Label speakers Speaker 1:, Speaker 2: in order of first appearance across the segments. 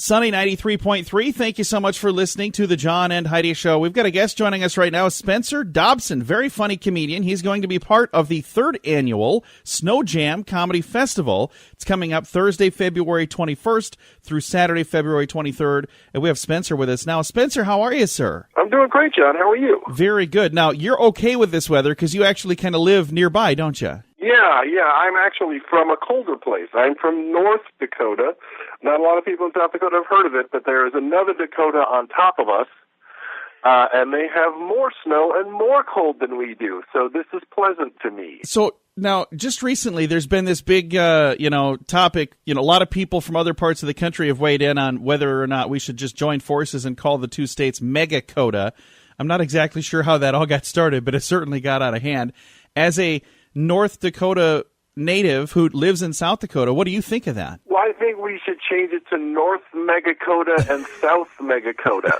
Speaker 1: Sunny 93.3, thank you so much for listening to the John and Heidi Show. We've got a guest joining us right now, Spencer Dobson, very funny comedian. He's going to be part of the 3rd annual Snow Jam Comedy Festival. It's coming up Thursday, February 21st through Saturday, February 23rd. And we have Spencer with us now. Spencer, how are you, sir?
Speaker 2: I'm doing great, John. How are you?
Speaker 1: Very good. Now, you're okay with this weather because you actually kind of live nearby, don't you?
Speaker 2: Yeah. I'm actually from a colder place. I'm from North Dakota. Not a lot of people in South Dakota have heard of it, but there is another Dakota on top of us, and they have more snow and more cold than we do. So this is pleasant to me.
Speaker 1: So now, just recently, there's been this big, topic. A lot of people from other parts of the country have weighed in on whether or not we should just join forces and call the two states Mega-Coda. I'm not exactly sure how that all got started, but it certainly got out of hand. As a North Dakota native who lives in South Dakota, what do you think of that?
Speaker 2: Well, I think we should change it to North Mega-Coda and South Mega-Coda.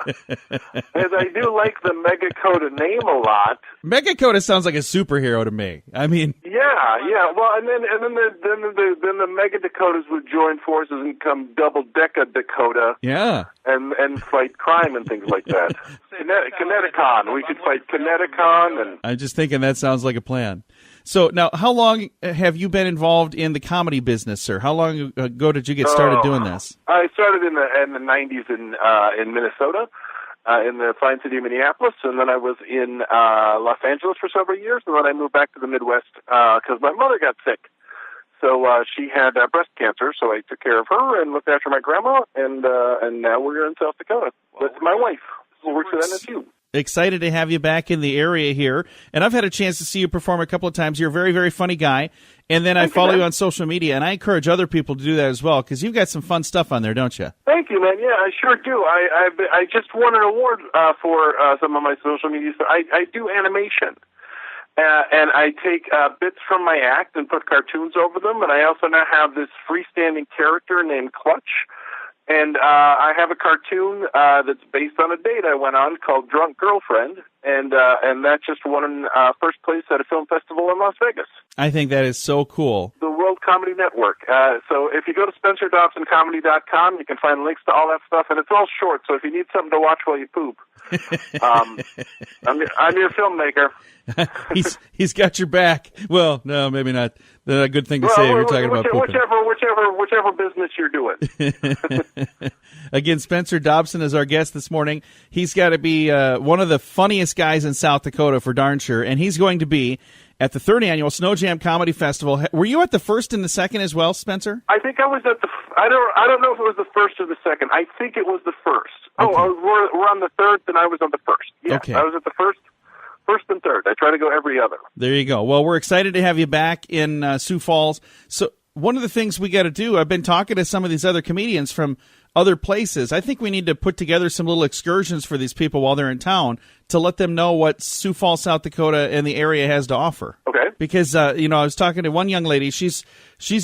Speaker 2: As I do like the Mega-Coda name a lot.
Speaker 1: Mega-Coda sounds like a superhero to me. I mean,
Speaker 2: yeah. Well, and then the Mega Dakotas would join forces and become Double Deca Dakota.
Speaker 1: Yeah.
Speaker 2: And fight crime and things like that. Kineticon. We could fight Kineticon. And
Speaker 1: I'm just thinking that sounds like a plan. So now, how long have you been involved in the comedy business, sir? How long ago did you get started doing this?
Speaker 2: I started in the 90s in Minnesota, in the fine city of Minneapolis, and then I was in Los Angeles for several years, and then I moved back to the Midwest because my mother got sick. So she had breast cancer, so I took care of her and looked after my grandma, and now we're in South Dakota with my wife, who works at NSU.
Speaker 1: Excited to have you back in the area here. And I've had a chance to see you perform a couple of times. You're a very, very funny guy. And then I follow you on social media, and I encourage other people to do that as well, because you've got some fun stuff on there, don't you?
Speaker 2: Thank you, man. Yeah, I sure do. I just won an award for some of my social media. So I do animation. And I take bits from my act and put cartoons over them. And I also now have this freestanding character named Clutch. And I have a cartoon that's based on a date I went on called Drunk Girlfriend, and that just won first place at a film festival in Las Vegas.
Speaker 1: I think that is so cool.
Speaker 2: The World Comedy Network. So if you go to SpencerDobsonComedy.com, you can find links to all that stuff, and it's all short, so if you need something to watch while you poop, I'm your filmmaker.
Speaker 1: He's got your back. Well, no, maybe not. A good thing to say if you're talking about pooping.
Speaker 2: Whichever business you're doing.
Speaker 1: Again, Spencer Dobson is our guest this morning. He's got to be one of the funniest guys in South Dakota for darn sure, and he's going to be at the 3rd annual Snow Jam Comedy Festival. Were you at the 1st and the 2nd as well, Spencer?
Speaker 2: I think I was at the. I don't know if it was the 1st or the 2nd. I think it was the 1st.
Speaker 1: Okay.
Speaker 2: Oh, we're on the 3rd, and I was on the 1st. Yeah,
Speaker 1: okay.
Speaker 2: I was at the 1st and 3rd. I try to go every other.
Speaker 1: There you go. Well, we're excited to have you back in Sioux Falls. So one of the things we got to do, I've been talking to some of these other comedians from other places. I think we need to put together some little excursions for these people while they're in town to let them know what Sioux Falls, South Dakota, and the area has to offer.
Speaker 2: Okay.
Speaker 1: Because, I was talking to one young lady. She's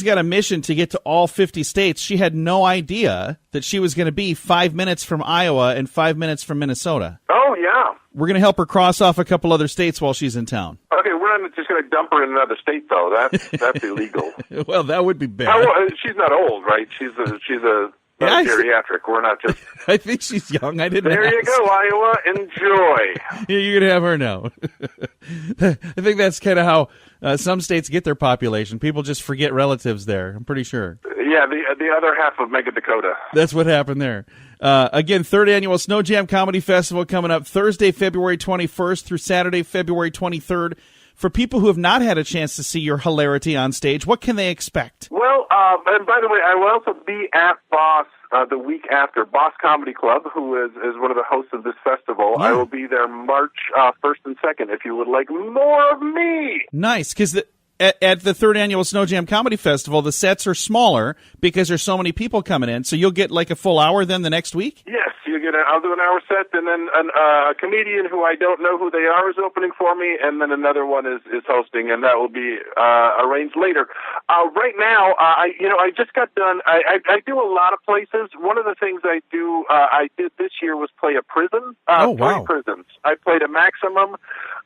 Speaker 1: got a mission to get to all 50 states. She had no idea that she was going to be 5 minutes from Iowa and 5 minutes from Minnesota.
Speaker 2: Oh, yeah.
Speaker 1: We're going to help her cross off a couple other states while she's in town.
Speaker 2: Okay, we're not just going to dump her in another state, though. That's illegal.
Speaker 1: Well, that would be bad.
Speaker 2: She's not old, right? She's a geriatric. We're not just.
Speaker 1: I think she's young. I didn't.
Speaker 2: There you go, Iowa. Enjoy.
Speaker 1: Yeah, you're gonna have her now. I think that's kind of how some states get their population. People just forget relatives there. I'm pretty sure.
Speaker 2: Yeah, the other half of Mega Dakota.
Speaker 1: That's what happened there. Again, 3rd annual Snow Jam Comedy Festival coming up Thursday, February 21st through Saturday, February 23rd. For people who have not had a chance to see your hilarity on stage, what can they expect?
Speaker 2: Well, and by the way, I will also be at Boss the week after, Boss Comedy Club, who is one of the hosts of this festival. Yeah. I will be there March 1st and 2nd if you would like more of me. Nice,
Speaker 1: because at the 3rd annual Snow Jam Comedy Festival, the sets are smaller because there's so many people coming in. So you'll get like a full hour then the next week?
Speaker 2: Yes. I'll do an hour set, and then a comedian who I don't know who they are is opening for me, and then another one is hosting, and that will be arranged later. Right now, I just got done. I do a lot of places. One of the things I did this year was play a prison.
Speaker 1: Wow.
Speaker 2: 3 prisons. I played a maximum,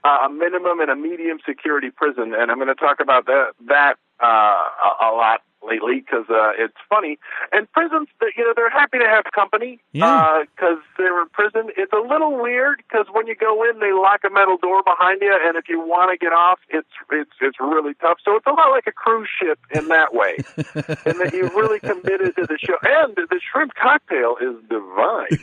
Speaker 2: a minimum, and a medium security prison, and I'm going to talk about that a lot lately because it's funny. And prisons, they're happy to have company because they're in prison. It's a little weird because when you go in, they lock a metal door behind you, and if you want to get off, it's really tough. So it's a lot like a cruise ship in that way, and that you've really committed to the show. And the shrimp cocktail is divine.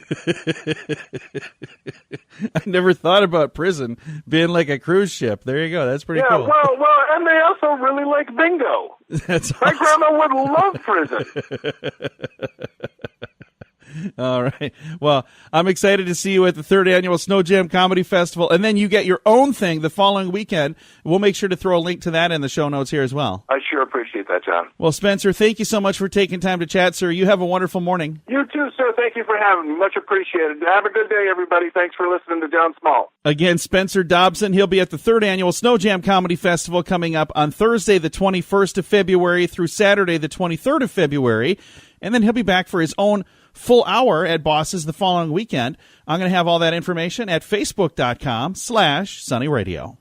Speaker 1: I never thought about prison being like a cruise ship. There you go. That's pretty cool.
Speaker 2: Yeah, well, and they also really like bingo.
Speaker 1: That's
Speaker 2: My
Speaker 1: awesome.
Speaker 2: grandma would love prison.
Speaker 1: All right. Well, I'm excited to see you at the 3rd Annual Snow Jam Comedy Festival, and then you get your own thing the following weekend. We'll make sure to throw a link to that in the show notes here as well.
Speaker 2: I sure appreciate that, John.
Speaker 1: Well, Spencer, thank you so much for taking time to chat, sir. You have a wonderful morning.
Speaker 2: You too, sir. Thank you for having me. Much appreciated. Have a good day, everybody. Thanks for listening to John Small.
Speaker 1: Again, Spencer Dobson. He'll be at the 3rd Annual Snow Jam Comedy Festival coming up on Thursday, the 21st of February through Saturday, the 23rd of February. And then he'll be back for his own full hour at Boss's the following weekend. I'm going to have all that information at facebook.com/sunnyradio.